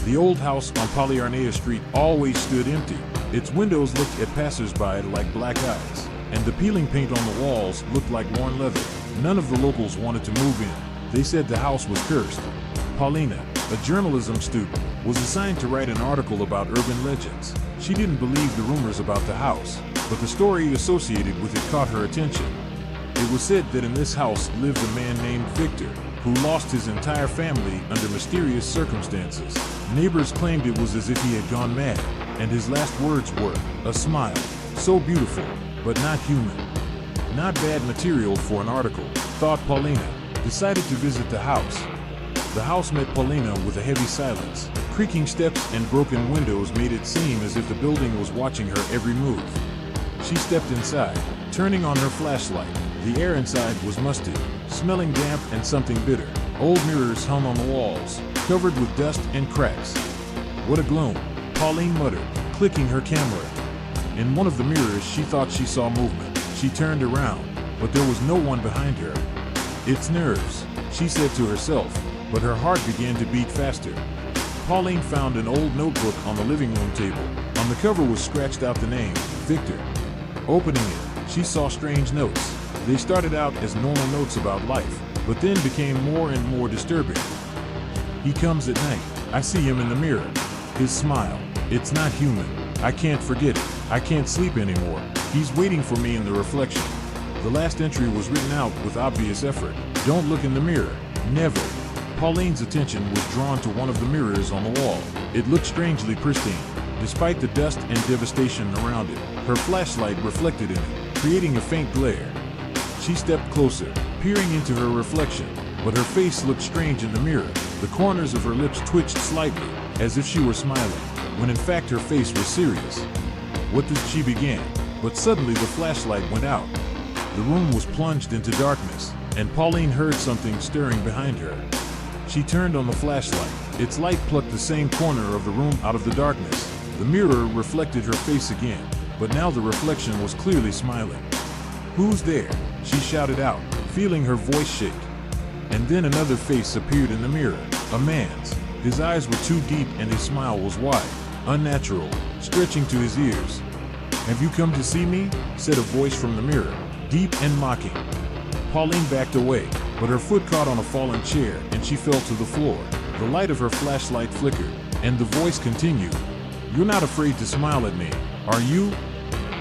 The old house on Polyarnaya Street always stood empty. Its windows looked at passers-by like black eyes, and the peeling paint on the walls looked like worn leather. None of the locals wanted to move in. They said the house was cursed. Paulina, a journalism student, was assigned to write an article about urban legends. She didn't believe the rumors about the house, but the story associated with it caught her attention. It was said that in this house lived a man named Victor, who lost his entire family under mysterious circumstances. Neighbors claimed it was as if he had gone mad, and his last words were, "A smile, so beautiful, but not human." Not bad material for an article, thought Paulina, decided to visit the house. The house met Paulina with a heavy silence. Creaking steps and broken windows made it seem as if the building was watching her every move. She stepped inside, turning on her flashlight. The air inside was musty, smelling damp and something bitter. Old mirrors hung on the walls, covered with dust and cracks. "What a gloom," Pauline muttered, clicking her camera. In one of the mirrors she thought she saw movement. She turned around, but there was no one behind her. "It's nerves," she said to herself, but her heart began to beat faster. Pauline found an old notebook on the living room table. On the cover was scratched out the name, Victor. Opening it, she saw strange notes. They started out as normal notes about life, but then became more and more disturbing. "He comes at night. I see him in the mirror. His smile. It's not human. I can't forget it. I can't sleep anymore. He's waiting for me in the reflection." The last entry was written out with obvious effort. "Don't look in the mirror. Never." Pauline's attention was drawn to one of the mirrors on the wall. It looked strangely pristine, despite the dust and devastation around it. Her flashlight reflected in it, creating a faint glare. She stepped closer, peering into her reflection, but her face looked strange in the mirror. The corners of her lips twitched slightly, as if she were smiling, when in fact her face was serious. "What did she begin?" But suddenly the flashlight went out. The room was plunged into darkness, and Pauline heard something stirring behind her. She turned on the flashlight. Its light plucked the same corner of the room out of the darkness. The mirror reflected her face again, but now the reflection was clearly smiling. "Who's there?" she shouted out, feeling her voice shake. And then another face appeared in the mirror, a man's. His eyes were too deep and his smile was wide, unnatural, stretching to his ears. "Have you come to see me?" said a voice from the mirror, deep and mocking. Pauline backed away, but her foot caught on a fallen chair and she fell to the floor. The light of her flashlight flickered, and the voice continued, "You're not afraid to smile at me, are you?"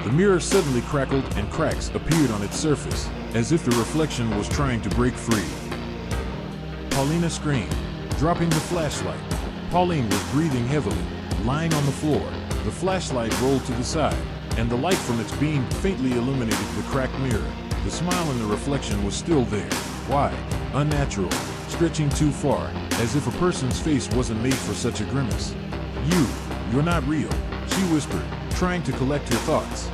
The mirror suddenly crackled and cracks appeared on its surface, as if the reflection was trying to break free. Paulina screamed, dropping the flashlight. Pauline was breathing heavily, lying on the floor. The flashlight rolled to the side, and the light from its beam faintly illuminated the cracked mirror. The smile in the reflection was still there, wide, unnatural, stretching too far, as if a person's face wasn't made for such a grimace. You're not real," she whispered, trying to collect her thoughts.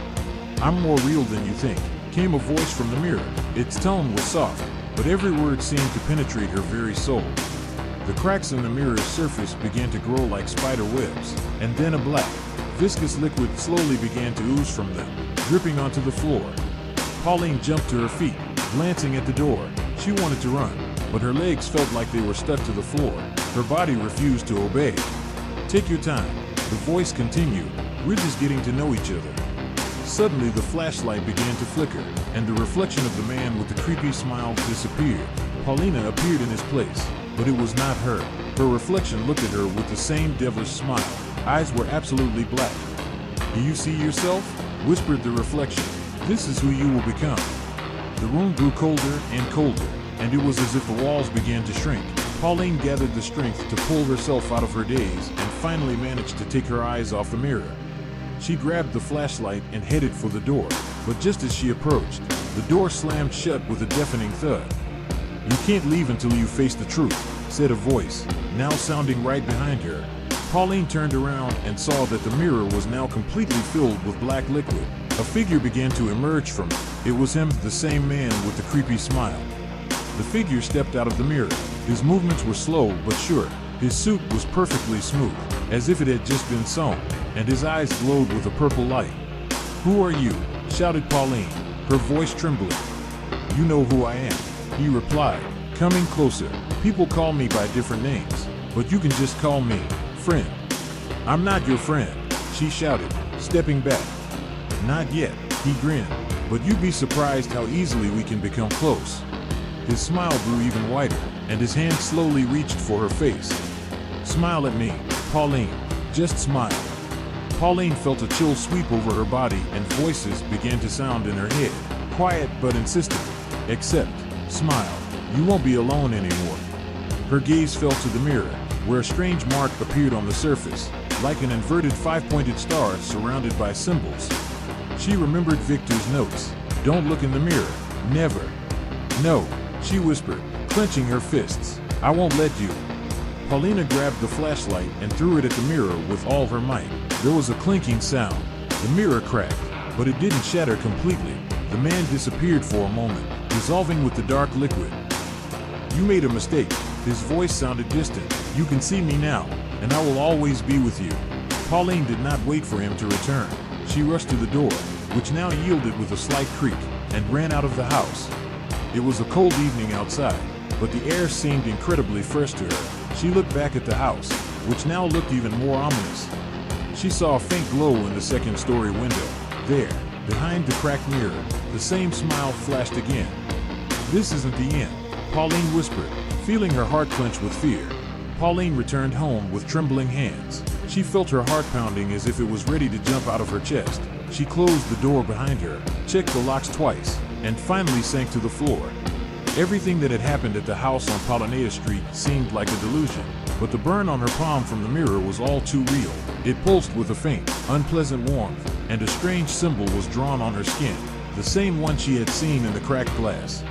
"I'm more real than you think," came a voice from the mirror. Its tone was soft, but every word seemed to penetrate her very soul. The cracks in the mirror's surface began to grow like spider webs, and then a black, viscous liquid slowly began to ooze from them, dripping onto the floor. Pauline jumped to her feet, glancing at the door. She wanted to run, but her legs felt like they were stuck to the floor. Her body refused to obey. "Take your time," the voice continued. "We're just getting to know each other." Suddenly the flashlight began to flicker, and the reflection of the man with the creepy smile disappeared. Paulina appeared in his place, but it was not her. Her reflection looked at her with the same devilish smile. Eyes were absolutely black. "Do you see yourself?" whispered the reflection. "This is who you will become." The room grew colder and colder, and it was as if the walls began to shrink. Pauline gathered the strength to pull herself out of her daze and finally managed to take her eyes off the mirror. She grabbed the flashlight and headed for the door, but just as she approached, the door slammed shut with a deafening thud. "You can't leave until you face the truth," said a voice, now sounding right behind her. Pauline turned around and saw that the mirror was now completely filled with black liquid. A figure began to emerge from it. It was him, the same man with the creepy smile. The figure stepped out of the mirror. His movements were slow but sure. His suit was perfectly smooth, as if it had just been sewn, and his eyes glowed with a purple light. "Who are you?" shouted Pauline, her voice trembling. "You know who I am," he replied, coming closer. "People call me by different names, but you can just call me "Friend." "I'm not your friend," she shouted, stepping back. "Not yet," he grinned, "but you'd be surprised how easily we can become close." His smile grew even wider, and his hand slowly reached for her face. "Smile at me, Pauline. Just smile." Pauline felt a chill sweep over her body, and voices began to sound in her head, quiet but insistent. "Except, smile. You won't be alone anymore." Her gaze fell to the mirror, where a strange mark appeared on the surface, like an inverted five-pointed star surrounded by symbols. She remembered Victor's notes. "Don't look in the mirror. Never." "No," she whispered, clenching her fists. "I won't let you." Polina grabbed the flashlight and threw it at the mirror with all her might. There was a clinking sound. The mirror cracked, but it didn't shatter completely. The man disappeared for a moment, dissolving with the dark liquid. "You made a mistake." His voice sounded distant. "You can see me now, and I will always be with you." Pauline did not wait for him to return. She rushed to the door, which now yielded with a slight creak, and ran out of the house. It was a cold evening outside, but the air seemed incredibly fresh to her. She looked back at the house, which now looked even more ominous. She saw a faint glow in the second-story window. There, behind the cracked mirror, the same smile flashed again. "This isn't the end," Pauline whispered, feeling her heart clench with fear. Pauline returned home with trembling hands. She felt her heart pounding as if it was ready to jump out of her chest. She closed the door behind her, checked the locks twice, and finally sank to the floor. Everything that had happened at the house on Polyarnaya Street seemed like a delusion, but the burn on her palm from the mirror was all too real. It pulsed with a faint, unpleasant warmth, and a strange symbol was drawn on her skin, the same one she had seen in the cracked glass.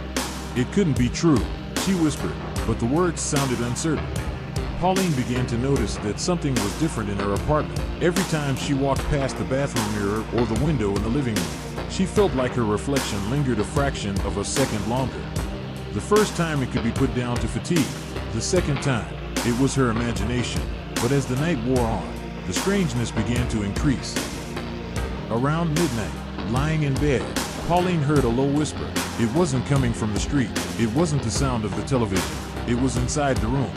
"It couldn't be true," she whispered, but the words sounded uncertain. Pauline began to notice that something was different in her apartment. Every time she walked past the bathroom mirror or the window in the living room, she felt like her reflection lingered a fraction of a second longer. The first time it could be put down to fatigue. The second time, it was her imagination. But as the night wore on, the strangeness began to increase. Around midnight, lying in bed, Pauline heard a low whisper. It wasn't coming from the street. It wasn't the sound of the television. It was inside the room.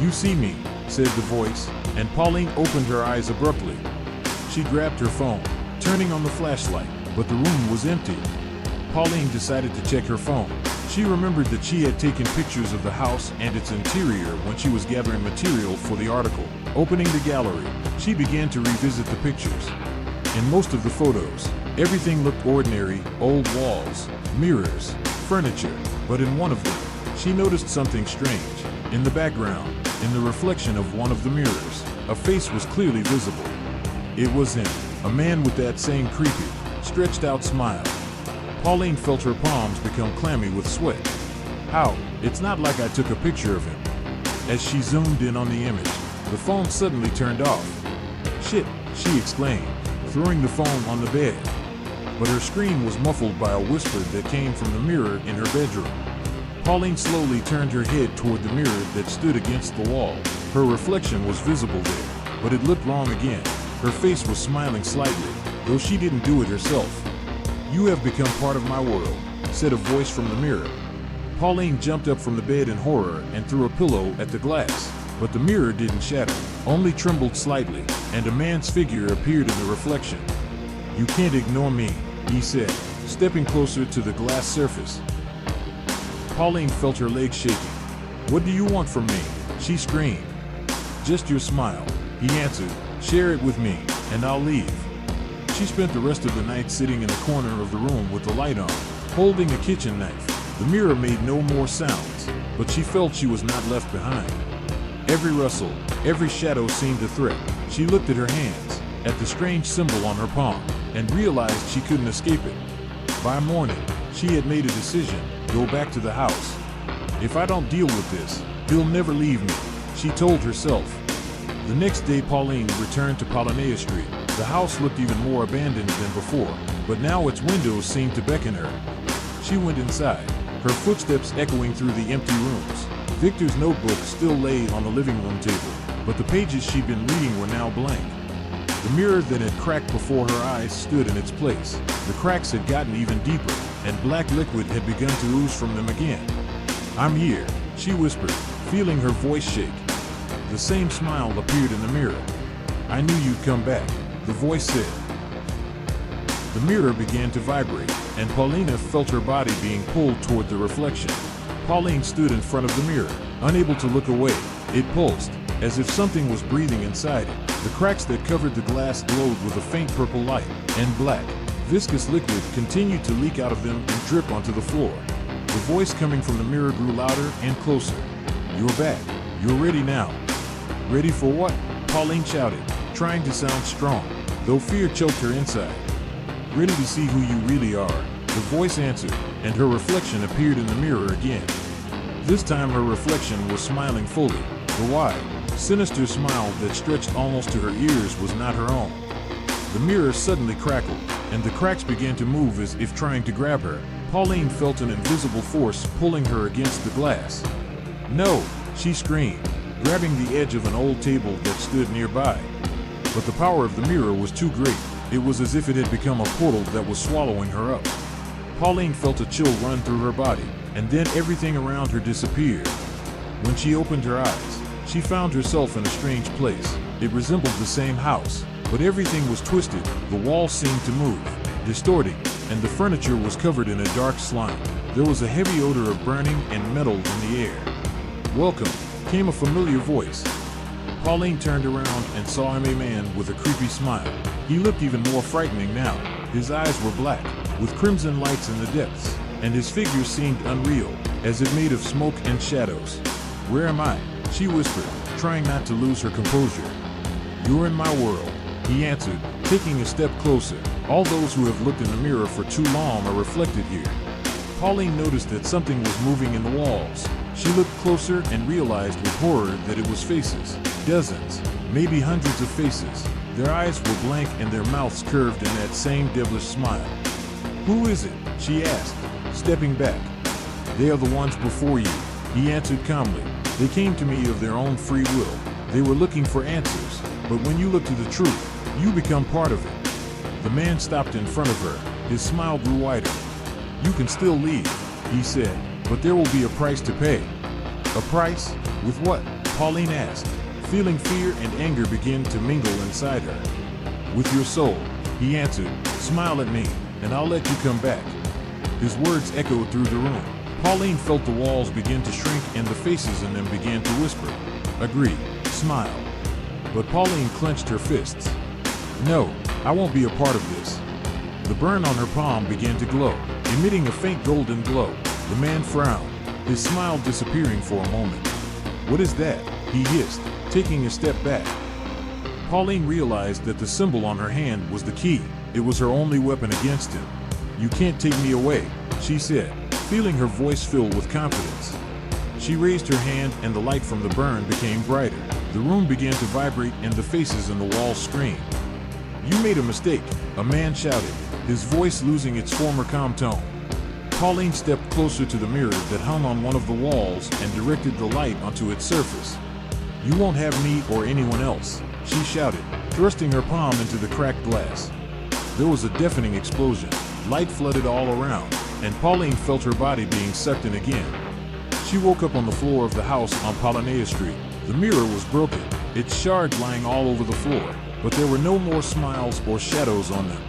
"You see me," said the voice, and Pauline opened her eyes abruptly. She grabbed her phone, turning on the flashlight, but the room was empty. Pauline decided to check her phone. She remembered that she had taken pictures of the house and its interior when she was gathering material for the article. Opening the gallery, she began to revisit the pictures. In most of the photos, everything looked ordinary: old walls, mirrors, furniture. But in one of them, she noticed something strange. In the background, in the reflection of one of the mirrors, a face was clearly visible. It was him, a man with that same creepy, stretched out smile. Pauline felt her palms become clammy with sweat. "How? It's not like I took a picture of him." As she zoomed in on the image, the phone suddenly turned off. "Shit," she exclaimed, throwing the phone on the bed. But her scream was muffled by a whisper that came from the mirror in her bedroom. Pauline slowly turned her head toward the mirror that stood against the wall. Her reflection was visible there, but it looked wrong again. Her face was smiling slightly, though she didn't do it herself. "You have become part of my world," said a voice from the mirror. Pauline jumped up from the bed in horror and threw a pillow at the glass, but the mirror didn't shatter, only trembled slightly, and a man's figure appeared in the reflection. "You can't ignore me," he said, stepping closer to the glass surface. Pauline felt her legs shaking. "What do you want from me?" she screamed. "Just your smile," he answered. "Share it with me, and I'll leave." She spent the rest of the night sitting in the corner of the room with the light on, holding a kitchen knife. The mirror made no more sounds, but she felt she was not left behind. Every rustle, every shadow seemed a threat. She looked at her hands, at the strange symbol on her palm, and realized she couldn't escape it. By morning, she had made a decision: go back to the house. "If I don't deal with this, he'll never leave me," she told herself. The next day, Pauline returned to Polyarnaya Street. The house looked even more abandoned than before, but now its windows seemed to beckon her. She went inside, her footsteps echoing through the empty rooms. Victor's notebook still lay on the living room table, but the pages she'd been reading were now blank. The mirror that had cracked before her eyes stood in its place. The cracks had gotten even deeper, and black liquid had begun to ooze from them again. "I'm here," she whispered, feeling her voice shake. The same smile appeared in the mirror. "I knew you'd come back," the voice said. The mirror began to vibrate, and Paulina felt her body being pulled toward the reflection. Pauline stood in front of the mirror, unable to look away. It pulsed, as if something was breathing inside it. The cracks that covered the glass glowed with a faint purple light, and black, viscous liquid continued to leak out of them and drip onto the floor. The voice coming from the mirror grew louder and closer. "You're back. You're ready now." "Ready for what?" Pauline shouted, trying to sound strong, though fear choked her inside. "Ready to see who you really are," the voice answered, and her reflection appeared in the mirror again. This time her reflection was smiling fully. The wide, sinister smile that stretched almost to her ears was not her own. The mirror suddenly crackled, and the cracks began to move as if trying to grab her. Pauline felt an invisible force pulling her against the glass. "No!" she screamed, grabbing the edge of an old table that stood nearby. But the power of the mirror was too great. It was as if it had become a portal that was swallowing her up. Pauline felt a chill run through her body, and then everything around her disappeared. When she opened her eyes, she found herself in a strange place. It resembled the same house, but everything was twisted. The walls seemed to move, distorting, and the furniture was covered in a dark slime. There was a heavy odor of burning and metal in the air. "Welcome," came a familiar voice. Pauline turned around and saw him, a man with a creepy smile. He looked even more frightening now. His eyes were black, with crimson lights in the depths, and his figure seemed unreal, as if made of smoke and shadows. "Where am I?" she whispered, trying not to lose her composure. "You're in my world," he answered, taking a step closer. "All those who have looked in the mirror for too long are reflected here." Pauline noticed that something was moving in the walls. She looked closer and realized with horror that it was faces. Dozens, maybe hundreds of faces. Their eyes were blank and their mouths curved in that same devilish smile. "Who is it?" she asked, stepping back. "They are the ones before you," he answered calmly. "They came to me of their own free will. They were looking for answers, but when you look to the truth, you become part of it." The man stopped in front of her. His smile grew wider. "You can still leave," he said, "but there will be a price to pay." "A price? With what?" Pauline asked, feeling fear and anger begin to mingle inside her. "With your soul," he answered. "Smile at me, and I'll let you come back." His words echoed through the room. Pauline felt the walls begin to shrink and the faces in them began to whisper, "Agree, smile." But Pauline clenched her fists. "No, I won't be a part of this." The burn on her palm began to glow, emitting a faint golden glow. The man frowned, his smile disappearing for a moment. "What is that?" he hissed, taking a step back. Pauline realized that the symbol on her hand was the key. It was her only weapon against him. "You can't take me away," she said, feeling her voice fill with confidence. She raised her hand and the light from the burn became brighter. The room began to vibrate and the faces in the walls screamed. "You made a mistake," a man shouted, his voice losing its former calm tone. Pauline stepped closer to the mirror that hung on one of the walls and directed the light onto its surface. "You won't have me or anyone else," she shouted, thrusting her palm into the cracked glass. There was a deafening explosion. Light flooded all around, and Pauline felt her body being sucked in again. She woke up on the floor of the house on Polyarnaya Street. The mirror was broken, its shards lying all over the floor, but there were no more smiles or shadows on them.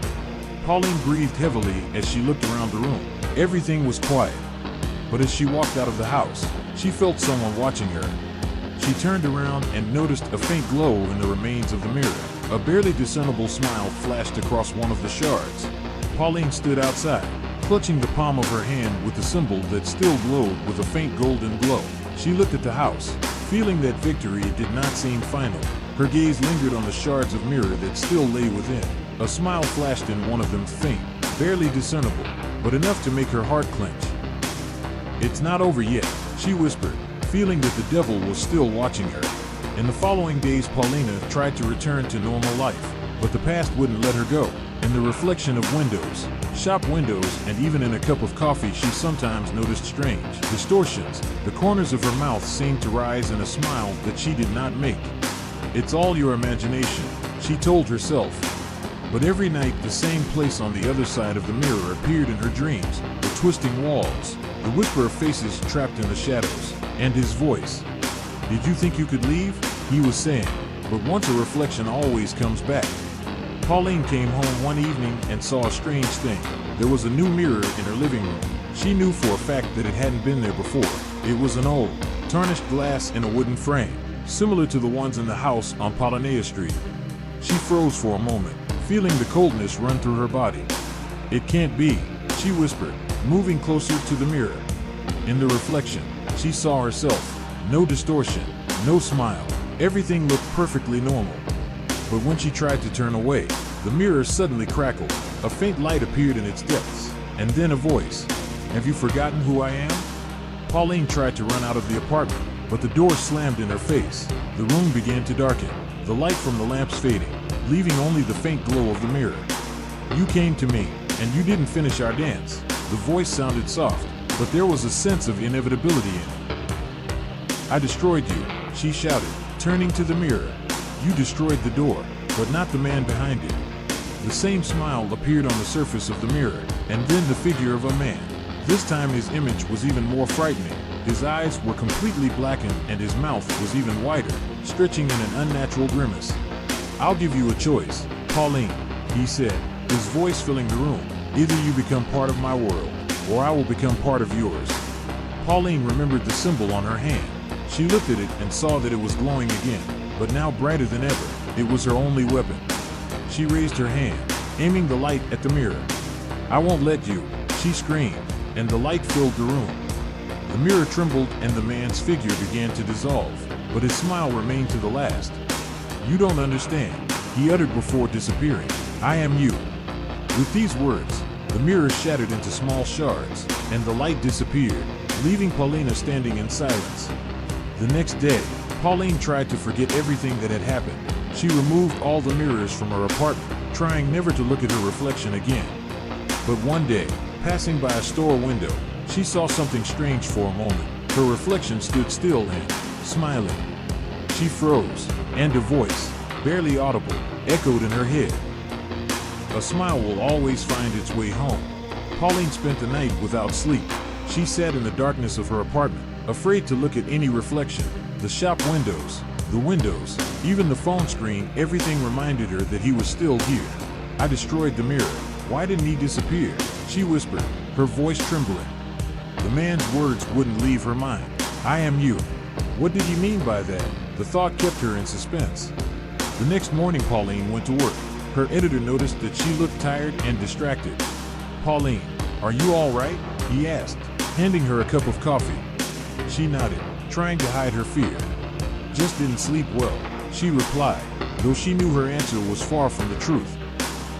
Pauline breathed heavily as she looked around the room. Everything was quiet. But as she walked out of the house, she felt someone watching her. She turned around and noticed a faint glow in the remains of the mirror. A barely discernible smile flashed across one of the shards. Pauline stood outside, clutching the palm of her hand with the symbol that still glowed with a faint golden glow. She looked at the house, feeling that victory did not seem final. Her gaze lingered on the shards of mirror that still lay within. A smile flashed in one of them, faint, barely discernible, but enough to make her heart clench. "It's not over yet," she whispered, feeling that the devil was still watching her. In the following days, Paulina tried to return to normal life, but the past wouldn't let her go. In the reflection of windows, shop windows, and even in a cup of coffee, she sometimes noticed strange distortions. The corners of her mouth seemed to rise in a smile that she did not make. "It's all your imagination," she told herself. But every night, the same place on the other side of the mirror appeared in her dreams, the twisting walls, the whisper of faces trapped in the shadows, and his voice. "Did you think you could leave?" he was saying, but once a reflection always comes back. Pauline came home one evening and saw a strange thing. There was a new mirror in her living room. She knew for a fact that it hadn't been there before. It was an old, tarnished glass in a wooden frame, similar to the ones in the house on Polyarnaya Street. She froze for a moment, feeling the coldness run through her body. "It can't be," she whispered, moving closer to the mirror. In the reflection, she saw herself. No distortion, no smile. Everything looked perfectly normal. But when she tried to turn away, the mirror suddenly crackled. A faint light appeared in its depths, and then a voice. "Have you forgotten who I am?" Pauline tried to run out of the apartment, but the door slammed in her face. The room began to darken, the light from the lamps fading, leaving only the faint glow of the mirror. "You came to me, and you didn't finish our dance." The voice sounded soft, but there was a sense of inevitability in it. "I destroyed you," she shouted, turning to the mirror. "You destroyed the door, but not the man behind it." The same smile appeared on the surface of the mirror, and then the figure of a man. This time his image was even more frightening. His eyes were completely blackened and his mouth was even wider, stretching in an unnatural grimace. "I'll give you a choice, Pauline," he said, his voice filling the room. "Either you become part of my world, or I will become part of yours." Pauline remembered the symbol on her hand. She looked at it and saw that it was glowing again, but now brighter than ever. It was her only weapon. She raised her hand, aiming the light at the mirror. "I won't let you," she screamed, and the light filled the room. The mirror trembled and the man's figure began to dissolve, but his smile remained to the last. "You don't understand," he uttered before disappearing. "I am you." With these words, the mirror shattered into small shards, and the light disappeared, leaving Polina standing in silence. The next day, Pauline tried to forget everything that had happened. She removed all the mirrors from her apartment, trying never to look at her reflection again. But one day, passing by a store window, she saw something strange for a moment. Her reflection stood still and, smiling. She froze, and a voice, barely audible, echoed in her head. "A smile will always find its way home." Pauline spent the night without sleep. She sat in the darkness of her apartment, afraid to look at any reflection. The shop windows, even the phone screen, everything reminded her that he was still here. "I destroyed the mirror. Why didn't he disappear?" she whispered, her voice trembling. The man's words wouldn't leave her mind. "I am you." What did he mean by that? The thought kept her in suspense. The next morning Pauline went to work. Her editor noticed that she looked tired and distracted. "Pauline, are you all right?" he asked, handing her a cup of coffee. She nodded, trying to hide her fear. "Just didn't sleep well," she replied, though she knew her answer was far from the truth.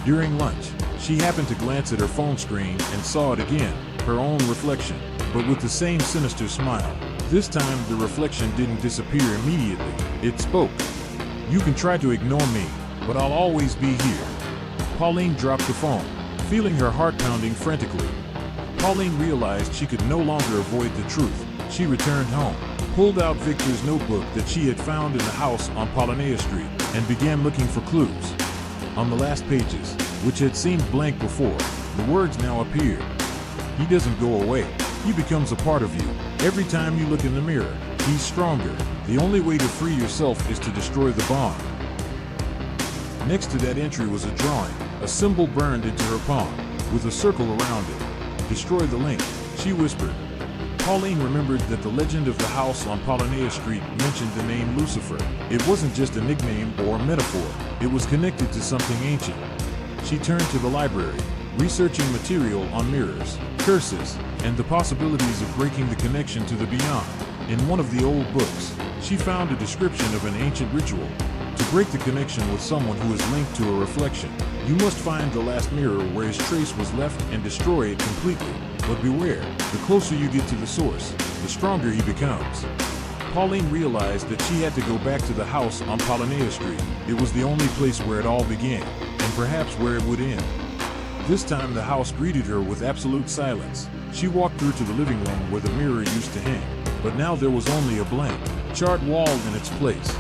During lunch, she happened to glance at her phone screen and saw it again, her own reflection, but with the same sinister smile. This time, the reflection didn't disappear immediately. It spoke. "You can try to ignore me, but I'll always be here." Pauline dropped the phone, feeling her heart pounding frantically. Pauline realized she could no longer avoid the truth. She returned home, pulled out Victor's notebook that she had found in the house on Polyarnaya Street, and began looking for clues. On the last pages, which had seemed blank before, the words now appeared. "He doesn't go away. He becomes a part of you. Every time you look in the mirror, he's stronger. The only way to free yourself is to destroy the bond." Next to that entry was a drawing, a symbol burned into her palm, with a circle around it. "Destroy the link," she whispered. Pauline remembered that the legend of the house on Polyarnaya Street mentioned the name Lucifer. It wasn't just a nickname or a metaphor, it was connected to something ancient. She turned to the library, researching material on mirrors, curses, and the possibilities of breaking the connection to the beyond. In one of the old books, she found a description of an ancient ritual. To break the connection with someone who is linked to a reflection, you must find the last mirror where his trace was left and destroy it completely. But beware, the closer you get to the source, the stronger he becomes. Pauline realized that she had to go back to the house on Polyarnaya Street. It was the only place where it all began, and perhaps where it would end. This time the house greeted her with absolute silence. She walked through to the living room where the mirror used to hang, but now there was only a blank, charred wall in its place.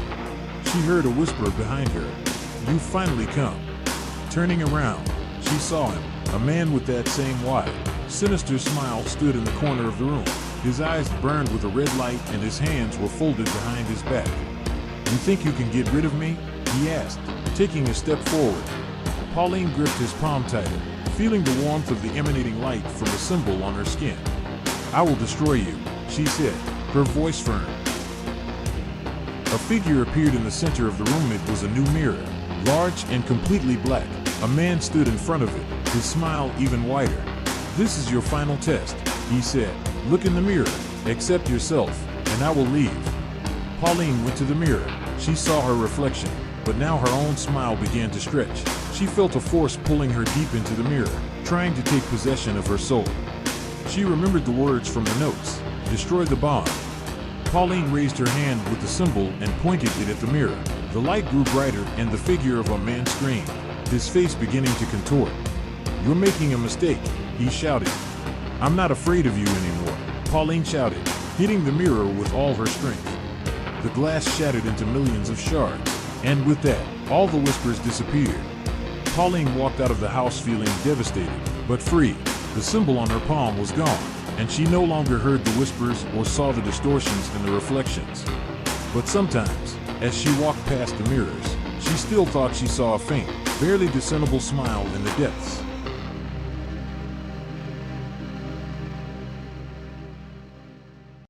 She heard a whisper behind her. "You've finally come." Turning around, she saw him. A man with that same wide, sinister smile stood in the corner of the room. His eyes burned with a red light and his hands were folded behind his back. You think you can get rid of me? He asked, taking a step forward. Pauline gripped his palm tighter, feeling the warmth of the emanating light from the symbol on her skin. I will destroy you, she said, her voice firm. A figure appeared in the center of the room. It was a new mirror, large and completely black. A man stood in front of it, his smile even wider. This is your final test, he said. Look in the mirror, accept yourself, and I will leave. Pauline went to the mirror. She saw her reflection, but now her own smile began to stretch. She felt a force pulling her deep into the mirror, trying to take possession of her soul. She remembered the words from the notes, destroy the bond. Pauline raised her hand with the symbol and pointed it at the mirror. The light grew brighter and the figure of a man screamed, his face beginning to contort. You're making a mistake, he shouted. I'm not afraid of you anymore, Pauline shouted, hitting the mirror with all her strength. The glass shattered into millions of shards, and with that, all the whispers disappeared. Pauline walked out of the house feeling devastated, but free. The symbol on her palm was gone, and she no longer heard the whispers or saw the distortions in the reflections. But sometimes, as she walked past the mirrors, she still thought she saw a faint, barely discernible smile in the depths.